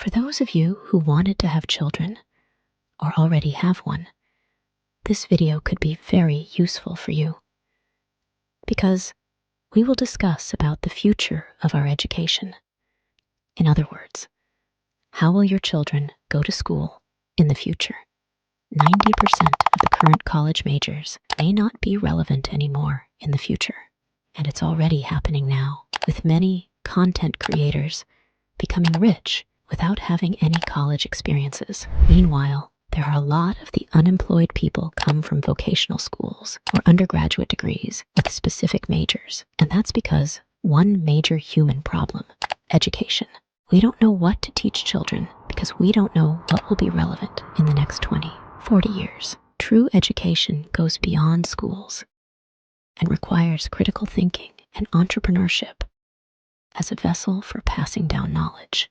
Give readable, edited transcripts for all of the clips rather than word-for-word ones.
For those of you who wanted to have children or already have one, this video could be very useful for you because we will discuss about the future of our education. In other words, how will your children go to school in the future? 90% of the current college majors may not be relevant anymore in the future, and it's already happening now, with many content creators becoming rich without having any college experiences. Meanwhile, there are a lot of the unemployed people come from vocational schools or undergraduate degrees with specific majors, and that's because one major human problem: education. We don't know what to teach children because we don't know what will be relevant in the next 20, 40 years. True education goes beyond schools and requires critical thinking and entrepreneurship as a vessel for passing down knowledge.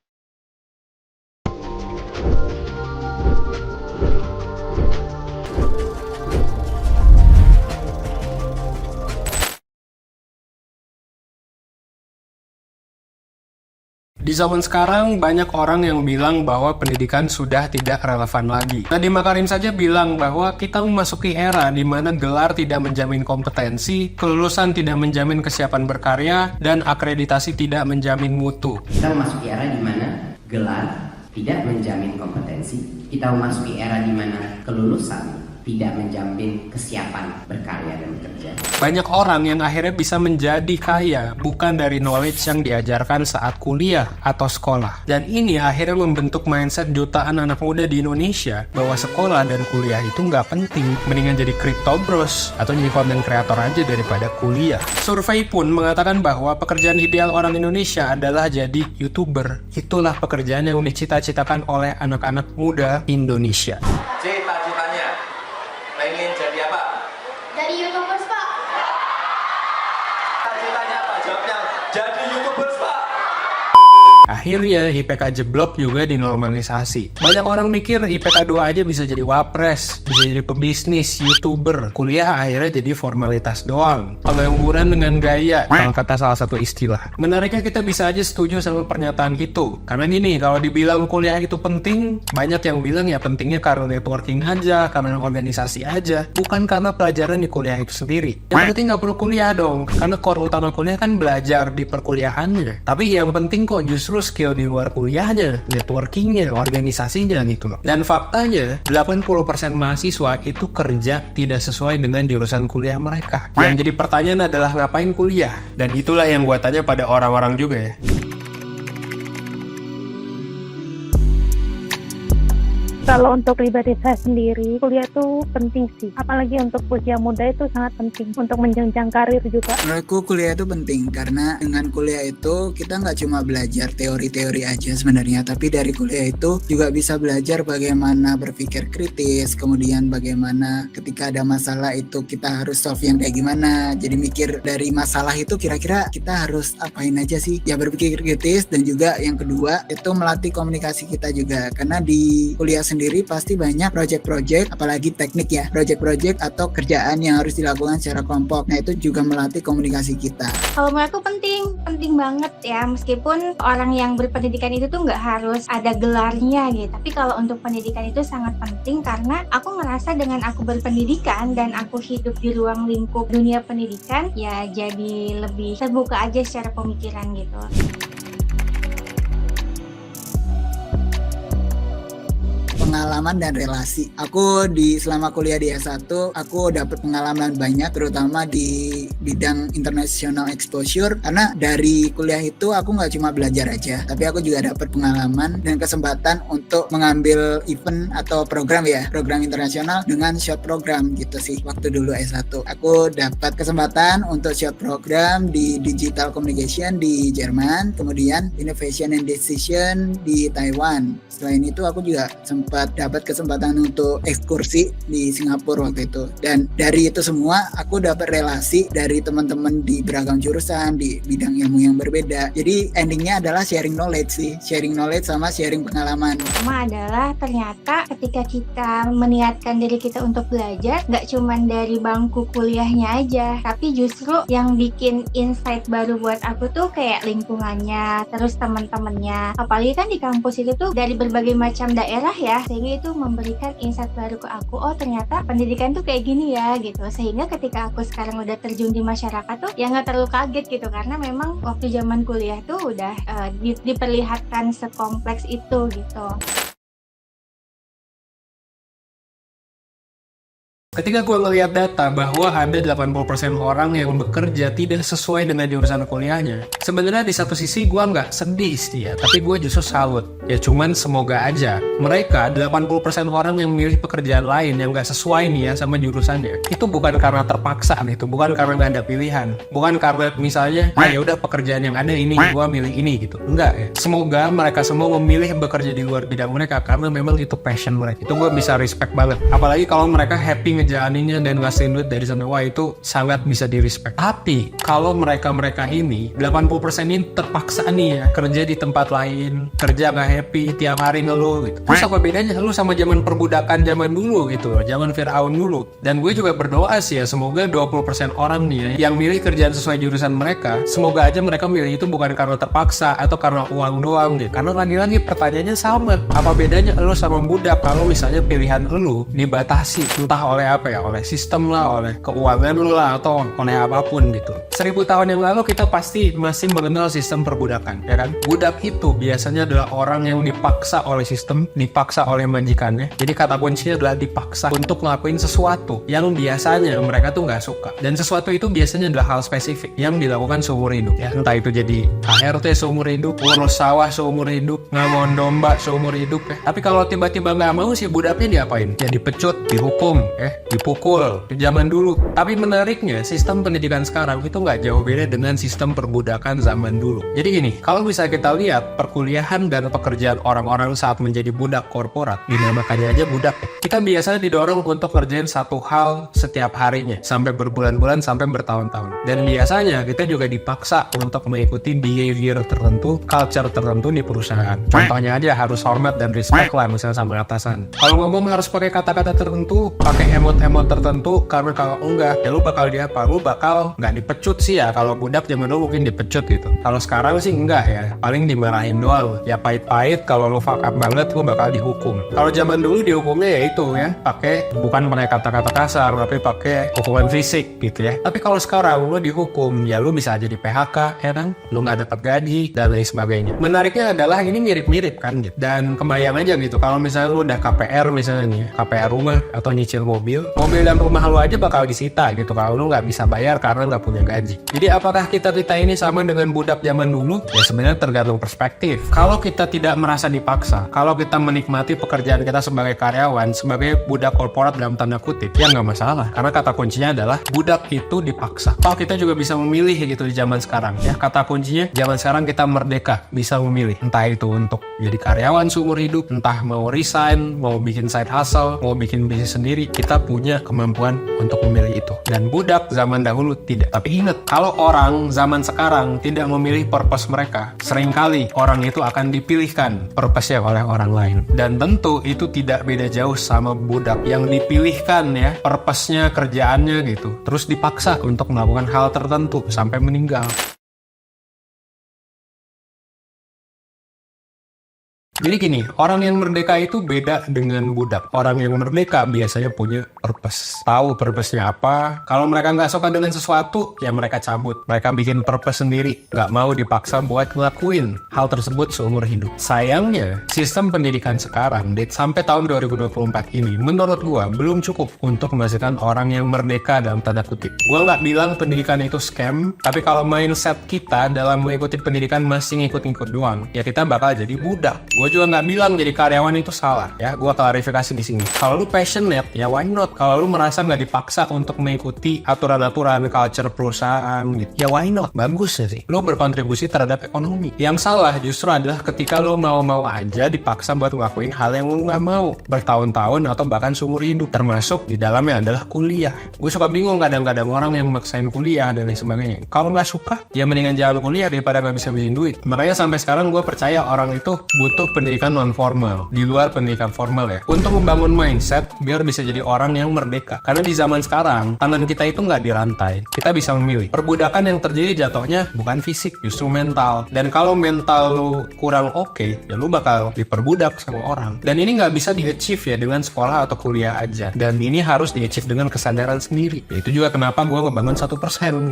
Di zaman sekarang, banyak orang yang bilang bahwa pendidikan sudah tidak relevan lagi. Nadiem Makarim saja bilang bahwa kita memasuki era di mana gelar tidak menjamin kompetensi, kelulusan tidak menjamin kesiapan berkarya, dan akreditasi tidak menjamin mutu. Kita memasuki era di mana gelar tidak menjamin kompetensi. Kita memasuki era di mana kelulusan tidak menjamin kesiapan berkarya dan bekerja. Banyak orang yang akhirnya bisa menjadi kaya bukan dari knowledge yang diajarkan saat kuliah atau sekolah. Dan ini akhirnya membentuk mindset jutaan anak muda di Indonesia bahwa sekolah dan kuliah itu nggak penting. Mendingan jadi crypto bros atau jadi content creator aja daripada kuliah. Survei pun mengatakan bahwa pekerjaan ideal orang Indonesia adalah jadi YouTuber. Itulah pekerjaan yang dicita-citakan oleh anak-anak muda Indonesia. Cita-citanya pengen jadi apa? Jadi YouTubers, Pak. Cita-citanya apa? Jawabnya jadi YouTubers, Pak. Akhirnya IPK jeblok juga dinormalisasi. Banyak orang mikir IPK 2 aja bisa jadi wapres, bisa jadi pebisnis, YouTuber. Kuliah akhirnya jadi formalitas doang. Pengangguran dengan gaya, kalau kata salah satu istilah. Menariknya kita bisa aja setuju sama pernyataan itu. Karena gini, kalau dibilang kuliah itu penting, banyak yang bilang ya pentingnya karena networking aja, karena organisasi aja, bukan karena pelajaran di kuliah itu sendiri. Yang berarti nggak perlu kuliah dong, karena core utama kuliah kan belajar di perkuliahannya. Tapi yang penting kok justru skill di luar kuliahnya, networkingnya, organisasinya gitu loh. Dan faktanya, 80% mahasiswa itu kerja tidak sesuai dengan jurusan kuliah mereka. Yang jadi pertanyaan adalah ngapain kuliah? Dan itulah yang gua tanya pada orang-orang juga ya. Kalau untuk pribadi saya sendiri, kuliah itu penting sih. Apalagi untuk usia muda itu sangat penting untuk menjenjang karir juga. Menurutku kuliah itu penting karena dengan kuliah itu kita nggak cuma belajar teori-teori aja sebenarnya, tapi dari kuliah itu juga bisa belajar bagaimana berpikir kritis, kemudian bagaimana ketika ada masalah itu kita harus solve yang kayak gimana. Jadi mikir dari masalah itu kira-kira kita harus apain aja sih? Ya berpikir kritis, dan juga yang kedua itu melatih komunikasi kita juga. Karena di kuliah sendiri pasti banyak project-project, apalagi teknik ya, project-project atau kerjaan yang harus dilakukan secara kelompok. Nah itu juga melatih komunikasi kita. Kalau menurutku penting banget ya, meskipun orang yang berpendidikan itu tuh nggak harus ada gelarnya gitu. Tapi kalau untuk pendidikan itu sangat penting karena aku ngerasa dengan aku berpendidikan dan aku hidup di ruang lingkup dunia pendidikan, ya jadi lebih terbuka aja secara pemikiran gitu. Pengalaman dan relasi. Aku selama kuliah di S1, aku dapat pengalaman banyak, terutama di bidang international exposure. Karena dari kuliah itu aku nggak cuma belajar aja, tapi aku juga dapat pengalaman dan kesempatan untuk mengambil event atau program internasional dengan short program gitu sih. Waktu dulu S1, aku dapat kesempatan untuk short program di digital communication di Jerman, kemudian innovation and decision di Taiwan. Selain itu aku juga sempat sempat dapat kesempatan untuk ekskursi di Singapura waktu itu. Dan dari itu semua aku dapat relasi dari teman-teman di beragam jurusan, di bidang ilmu yang berbeda. Jadi endingnya adalah sharing knowledge sih, sharing knowledge sama sharing pengalaman. Pertama adalah ternyata ketika kita meniatkan diri kita untuk belajar, nggak cuman dari bangku kuliahnya aja, tapi justru yang bikin insight baru buat aku tuh kayak lingkungannya, terus teman-temannya. Apalagi kan di kampus itu tuh dari berbagai macam daerah ya, sehingga itu memberikan insight baru ke aku. Oh ternyata pendidikan tuh kayak gini ya gitu. Sehingga ketika aku sekarang udah terjun di masyarakat tuh ya nggak terlalu kaget gitu, karena memang waktu zaman kuliah tuh udah diperlihatkan sekompleks itu gitu. Ketika gue ngeliat data bahwa ada 80% orang yang bekerja tidak sesuai dengan jurusan kuliahnya, sebenarnya di satu sisi gue nggak sedih sih ya, tapi gue justru salut. Ya cuman semoga aja mereka 80% orang yang memilih pekerjaan lain yang nggak sesuai nih ya sama jurusannya, itu bukan karena terpaksa nih, itu bukan karena nggak ada pilihan, bukan karena misalnya ya udah pekerjaan yang ada ini gue milih ini gitu. Enggak ya. Semoga mereka semua memilih bekerja di luar bidang mereka karena memang itu passion mereka. Itu gue bisa respect banget. Apalagi kalau mereka happy ngejalaninnya dan ngasihin duit dari sana, wah itu sangat bisa di respect. Tapi kalau mereka ini 80% ini terpaksa nih ya kerja di tempat lain, kerja gak happy, tiap hari ngeluh gitu. Terus apa bedanya lu sama zaman perbudakan zaman dulu gitu, zaman Fir'aun dulu. Dan gue juga berdoa sih ya, semoga 20% orang nih ya, yang milih kerjaan sesuai jurusan mereka, semoga aja mereka milih itu bukan karena terpaksa atau karena uang doang gitu. Karena lagi-lagi pertanyaannya sama, apa bedanya lu sama budak kalau misalnya pilihan lu dibatasi entah oleh apa ya, oleh sistem lah, oleh keuangan lu lah, atau oleh apapun gitu. 1000 tahun yang lalu kita pasti masih mengenal sistem perbudakan, ya kan? Budak itu biasanya adalah orang yang dipaksa oleh sistem, dipaksa oleh majikannya. Jadi kata kuncinya adalah dipaksa untuk ngelakuin sesuatu yang biasanya mereka tuh nggak suka. Dan sesuatu itu biasanya adalah hal spesifik yang dilakukan seumur hidup, ya. Entah itu jadi ART seumur hidup, ngurus sawah seumur hidup, ngamon domba seumur hidup, ya. Tapi kalau tiba-tiba nggak mau sih budaknya diapain? Ya dipecut, dihukum, dipukul di zaman dulu. Tapi menariknya sistem pendidikan sekarang itu nggak jauh beda dengan sistem perbudakan zaman dulu. Jadi gini, kalau bisa kita lihat perkuliahan dan pekerjaan orang-orang saat menjadi budak korporat, dinamakannya aja budak. Kita biasanya didorong untuk kerjain satu hal setiap harinya sampai berbulan-bulan, sampai bertahun-tahun. Dan biasanya kita juga dipaksa untuk mengikuti behavior tertentu, culture tertentu di perusahaan. Contohnya aja harus hormat dan respect lah misalnya sama atasan. Kalau ngomong harus pakai kata-kata tertentu, pakai emot-emot tertentu, karena kalau enggak ya lu bakal diapa, lu bakal nggak dipecut sih ya. Kalau budak zaman dulu mungkin dipecut gitu. Kalau sekarang sih enggak ya, paling dimarahin doang. Ya pahit-pahit, kalau lu fuck up banget lu bakal dihukum. Kalau zaman dulu dihukumnya ya itu ya, bukan pakai kata-kata kasar, tapi pakai hukuman fisik gitu ya. Tapi kalau sekarang lu dihukum, ya lu bisa aja di PHK, ya kan? Lu nggak dapat gaji dan lain sebagainya. Menariknya adalah ini mirip-mirip kan gitu. Dan kebayang aja gitu, kalau misalnya lu udah KPR misalnya nih, KPR rumah atau nyicil mobil dan rumah lu aja bakal disita gitu kalau lu nggak bisa bayar karena nggak punya gaji. Jadi apakah kita ini sama dengan budak zaman dulu? Ya sebenarnya tergantung perspektif. Kalau kita tidak merasa dipaksa, kalau kita menikmati pekerjaan kita sebagai karyawan, sebagai budak korporat dalam tanda kutip, ya nggak masalah. Karena kata kuncinya adalah budak itu dipaksa. Kalau kita juga bisa memilih gitu di zaman sekarang ya. Kata kuncinya zaman sekarang kita merdeka, bisa memilih. Entah itu untuk jadi karyawan seumur hidup, entah mau resign, mau bikin side hustle, mau bikin bisnis sendiri, kita punya kemampuan untuk memilih itu. Dan budak zaman dahulu tidak. Tapi ingat, kalau orang zaman sekarang tidak memilih purpose mereka, seringkali orang itu akan dipilihkan purpose-nya oleh orang lain. Dan tentu itu tidak beda jauh sama budak yang dipilihkan ya, purpose-nya, kerjaannya gitu. Terus dipaksa untuk melakukan hal tertentu sampai meninggal. Jadi gini, orang yang merdeka itu beda dengan budak. Orang yang merdeka biasanya punya purpose. Tahu purpose-nya apa. Kalau mereka nggak suka dengan sesuatu, ya mereka cabut. Mereka bikin purpose sendiri. Nggak mau dipaksa buat ngelakuin hal tersebut seumur hidup. Sayangnya, sistem pendidikan sekarang, sampai tahun 2024 ini, menurut gua belum cukup untuk menghasilkan orang yang merdeka dalam tanda kutip. Gua nggak bilang pendidikan itu scam, tapi kalau mindset kita dalam mengikuti pendidikan masih ngikut-ngikut doang, ya kita bakal jadi budak. Gue juga nggak bilang jadi karyawan itu salah ya, gue klarifikasi di sini. Kalau lu passionate ya why not Kalau lu merasa nggak dipaksa untuk mengikuti aturan-aturan culture perusahaan gitu, ya why not? Bagus ya sih. Lu berkontribusi terhadap ekonomi. Yang salah justru adalah ketika lu mau-mau aja dipaksa buat ngelakuin hal yang lu nggak mau bertahun-tahun atau bahkan seumur hidup, termasuk di dalamnya adalah kuliah. Gue suka bingung kadang-kadang orang yang maksain kuliah dan lain sebagainya. Kalau nggak suka, ya mendingan jangan kuliah daripada nggak bisa bikin duit. Makanya sampai sekarang gue percaya orang itu butuh pendidikan non formal di luar pendidikan formal ya, untuk membangun mindset biar bisa jadi orang yang merdeka. Karena di zaman sekarang tangan kita itu nggak dirantai, kita bisa memilih. Perbudakan yang terjadi jatuhnya bukan fisik, justru mental. Dan kalau mental lu kurang oke, ya lu bakal diperbudak sama orang. Dan ini nggak bisa di-achieve ya dengan sekolah atau kuliah aja. Dan ini harus di-achieve dengan kesadaran sendiri. Itu juga kenapa gue ngebangun 1%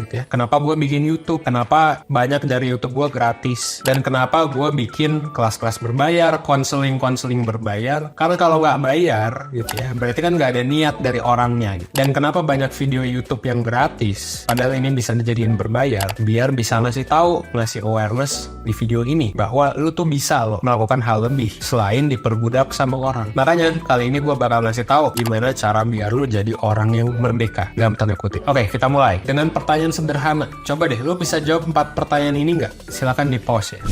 gitu ya. Kenapa gue bikin YouTube, kenapa banyak dari YouTube gue gratis, dan kenapa gue bikin kelas-kelas berbayar, konseling berbayar. Karena kalau nggak bayar gitu ya, berarti kan nggak ada niat dari orangnya gitu. Dan kenapa banyak video YouTube yang gratis padahal ini bisa dijadiin berbayar, biar bisa ngasih tahu, ngasih awareness di video ini bahwa lu tuh bisa loh melakukan hal lebih selain diperbudak sama orang. Makanya kali ini gue bakal ngasih tahu gimana cara biar lu jadi orang yang merdeka dalam tanda kutip. Oke, kita mulai dengan pertanyaan sederhana. Coba deh lu bisa jawab 4 pertanyaan ini nggak? Silakan di pause ya.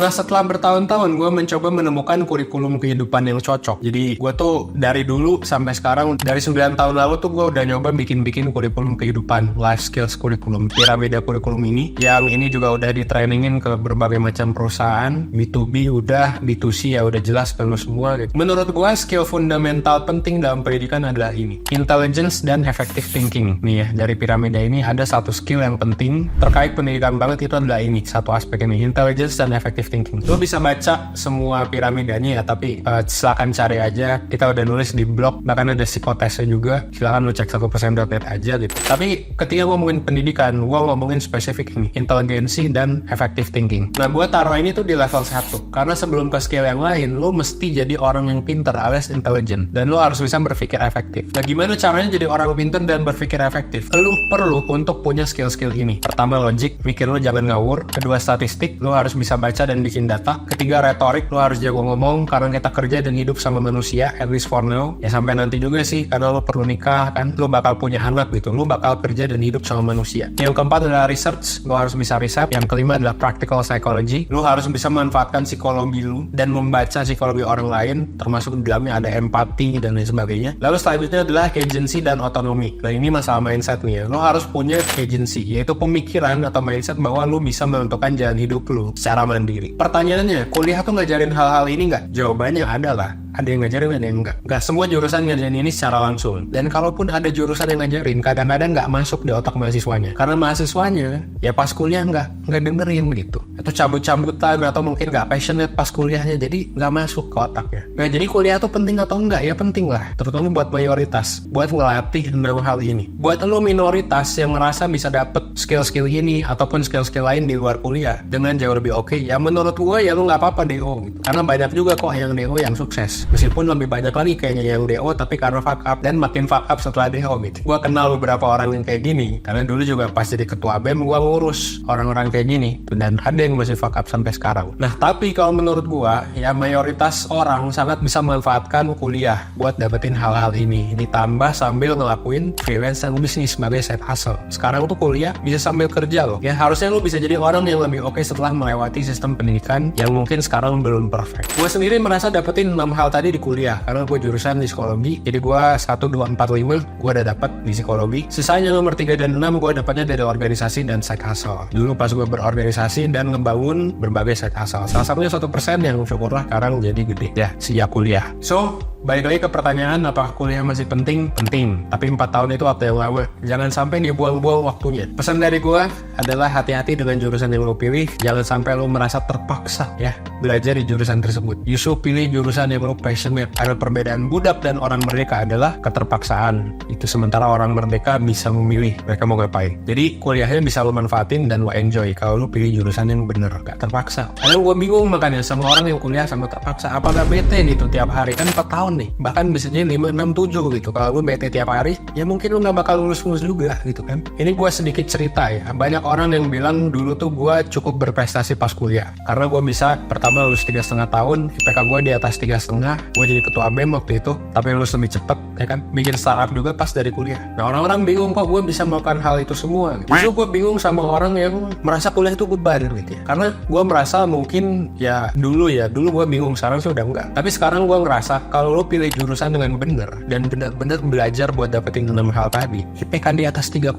Nah, setelah bertahun-tahun gue mencoba menemukan kurikulum kehidupan yang cocok. Jadi gue tuh dari dulu sampai sekarang, dari 9 tahun lalu tuh gue udah nyoba bikin kurikulum kehidupan, life skills kurikulum, piramida kurikulum ini. Yang ini juga udah di-trainingin ke berbagai macam perusahaan, B2B udah, B2C ya udah jelas ke lu semua gitu. Menurut gue skill fundamental penting dalam pendidikan adalah ini, intelligence dan effective thinking. Nih ya, dari piramida ini ada satu skill yang penting terkait pendidikan banget, itu adalah ini, satu aspek ini, intelligence dan effective thinking. Lo bisa baca semua piramidanya ya, tapi silakan cari aja. Kita udah nulis di blog, bahkan ada psikotesnya juga. Silakan lo cek 1%.net aja gitu. Tapi ketika ngomongin pendidikan, gue ngomongin spesifik ini, inteligensi dan effective thinking. Nah, gue taruh ini tuh di level 1, karena sebelum ke skill yang lain, lo mesti jadi orang yang pinter alias intelligent, dan lo harus bisa berpikir efektif. Nah, gimana caranya jadi orang pinter dan berpikir efektif? Lo perlu untuk punya skill-skill ini. Pertama, logik, mikir lo jangan ngawur. Kedua, statistik, lo harus bisa baca dan bikin data. Ketiga, retorik, lo harus jago ngomong karena kita kerja dan hidup sama manusia, at least for now. Ya sampai nanti juga sih, karena lo perlu nikah kan, lo bakal punya anak gitu, lo bakal kerja dan hidup sama manusia. Yang keempat adalah research, lo harus bisa riset. Yang kelima adalah practical psychology, lo harus bisa memanfaatkan psikologi lo dan membaca psikologi orang lain, termasuk di dalamnya ada empati dan lain sebagainya. Lalu selanjutnya adalah agency dan otonomi. Nah, ini masalah mindset nih ya, lo harus punya agency, yaitu pemikiran atau mindset bahwa lo bisa menentukan jalan hidup lo secara mandiri. Pertanyaannya, kuliah tuh ngajarin hal-hal ini nggak? Jawabannya adalah ada yang ngajarin, ada yang enggak. Nggak semua jurusan ngajarin ini secara langsung. Dan kalaupun ada jurusan yang ngajarin, kadang-kadang nggak masuk di otak mahasiswanya. Karena mahasiswanya, ya pas kuliah nggak dengerin begitu. Atau cabut-cabutan, atau mungkin nggak passionate pas kuliahnya, jadi nggak masuk ke otaknya. Nah, jadi kuliah tuh penting atau enggak? Ya penting lah. Terutama buat mayoritas. Buat ngelatih tentang hal ini. Buat lo minoritas yang merasa bisa dapet skill-skill ini, ataupun skill-skill lain di luar kuliah, dengan jauh lebih oke, ya menurut gue ya lo nggak apa-apa DO gitu. Karena banyak juga kok yang DO yang sukses. Meskipun lebih banyak lagi kayaknya yang DO tapi karena fuck up, dan makin fuck up setelah DO gitu. Gue kenal beberapa orang yang kayak gini, karena dulu juga pas jadi ketua BEM gue ngurus orang-orang kayak gini, dan ada yang masih fuck up sampai sekarang. Nah, tapi kalau menurut gue ya mayoritas orang sangat bisa memanfaatkan kuliah buat dapetin hal-hal ini, ditambah sambil ngelakuin freelance dan bisnis sebagai side hustle. Sekarang tuh kuliah bisa sambil kerja loh ya. Harusnya lo bisa jadi orang yang lebih oke setelah melewati sistem pendidikan yang mungkin sekarang belum perfect. Gue sendiri merasa dapetin 6 hal tadi di kuliah, karena gue jurusan di psikologi. Jadi gue 1, 2, 4, 5 gue udah dapet di psikologi. Sisanya nomor 3 dan 6 gue dapetnya dari organisasi dan side hustle. Dulu pas gue berorganisasi dan ngebangun berbagai side hustle, salah satunya 1% yang syukurlah sekarang jadi gede ya sejak kuliah. So, balik lagi ke pertanyaan, apakah kuliah masih penting? Penting, tapi 4 tahun itu waktu yang lama. Jangan sampai dibuang-buang waktunya. Pesan dari gue adalah hati-hati dengan jurusan yang lo pilih. Jangan sampai lo merasa terpaksa ya belajar di jurusan tersebut. Justru pilih jurusan yang lo passionate. Karena perbedaan budak dan orang merdeka adalah keterpaksaan. Itu sementara orang merdeka bisa memilih mereka mau ngapain. Jadi kuliahnya bisa lo manfaatin dan lo enjoy kalau lo pilih jurusan yang bener, gak terpaksa. Kadang gue bingung makanya sama orang yang kuliah sama terpaksa. Apakah bete nih tuh tiap hari? Kan 4 tahun tahun nih, bahkan bisa jadi 5, 6, 7 gitu. Kalau lu bete tiap hari, ya mungkin lu gak bakal lulus-lulus juga gitu kan. Ini gue sedikit cerita ya, banyak orang yang bilang dulu tuh gue cukup berprestasi pas kuliah, karena gue bisa pertama lulus 3,5 tahun, IPK gue di atas 3,5, gue jadi ketua BEM waktu itu, tapi lulus lebih cepet ya kan, bikin startup juga pas dari kuliah. Nah orang-orang bingung kok gue bisa melakukan hal itu semua gitu. Justru gue bingung sama orang yang merasa kuliah itu beban gitu ya, karena gue merasa mungkin ya dulu gue bingung, sekarang sih udah enggak. Tapi sekarang gue ngerasa kalau lo pilih jurusan dengan bener dan bener-bener belajar buat dapetin 6 hal tadi, IPK di atas 3,5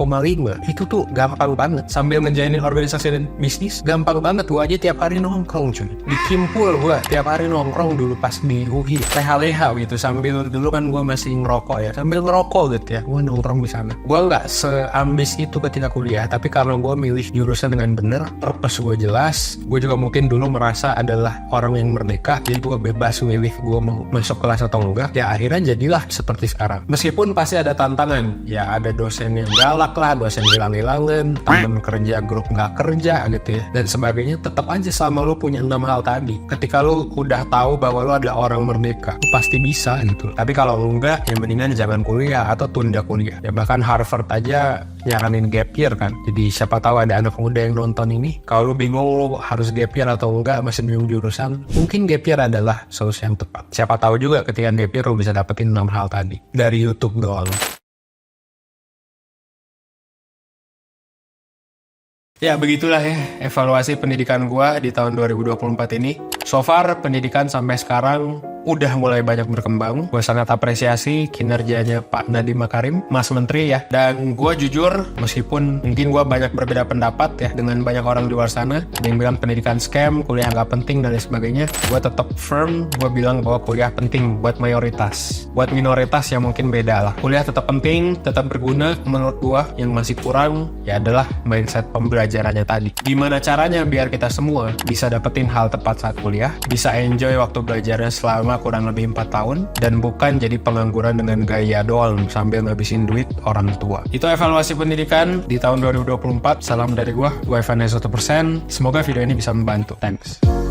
itu tuh gampang banget. Sambil menjalani organisasi dan bisnis gampang banget. Gue aja tiap hari nongkrong cuy di Kimpul, gue tiap hari nongkrong dulu pas di UI leha-leha gitu, sambil dulu kan gue masih ngerokok ya, sambil ngerokok gitu ya gue nongkrong di sana. Gue nggak seambis itu ketika kuliah, tapi karena gue milih jurusan dengan bener, purpose gue jelas, gue juga mungkin dulu merasa adalah orang yang merdeka, jadi gue bebas milih gue mau masuk kelas atau enggak, ya akhirnya jadilah seperti sekarang. Meskipun pasti ada tantangan, ya ada dosen yang galak lah, dosen hilang-hilangan, temen kerja grup nggak kerja gitu ya, dan sebagainya. Tetap aja sama lu punya 6 hal tadi, ketika lu udah tahu bahwa lu ada orang merdeka, lu pasti bisa gitu. Tapi kalau lu enggak, ya mendingan jangan kuliah atau tunda kuliah. Ya bahkan Harvard aja nyaranin gap year kan. Jadi siapa tahu ada anak muda yang nonton ini, kalau lu bingung lu harus gap year atau enggak, masih bingung jurusan, mungkin gap year adalah solusi yang tepat. Siapa tahu juga ketika gap year lu bisa dapetin 6 hal tadi dari YouTube doang. Ya begitulah ya evaluasi pendidikan gua di tahun 2024 ini. So far pendidikan sampai sekarang udah mulai banyak berkembang. Gue sangat apresiasi kinerjanya Pak Nadiem Makarim, Mas Menteri ya. Dan gue jujur, meskipun mungkin gue banyak berbeda pendapat ya dengan banyak orang di luar sana, ada yang bilang pendidikan scam, kuliah nggak penting dan lain sebagainya, gue tetap firm, gue bilang bahwa kuliah penting buat mayoritas. Buat minoritas yang mungkin beda lah. Kuliah tetap penting, tetap berguna. Menurut gue yang masih kurang ya adalah mindset pembelajarannya tadi. Gimana caranya biar kita semua bisa dapetin hal tepat saat kuliah, bisa enjoy waktu belajarnya selama kurang lebih 4 tahun, dan bukan jadi pengangguran dengan gaya doang sambil ngabisin duit orang tua. Itu evaluasi pendidikan di tahun 2024. Salam dari gua Evan 1%. Semoga video ini bisa membantu. Thanks.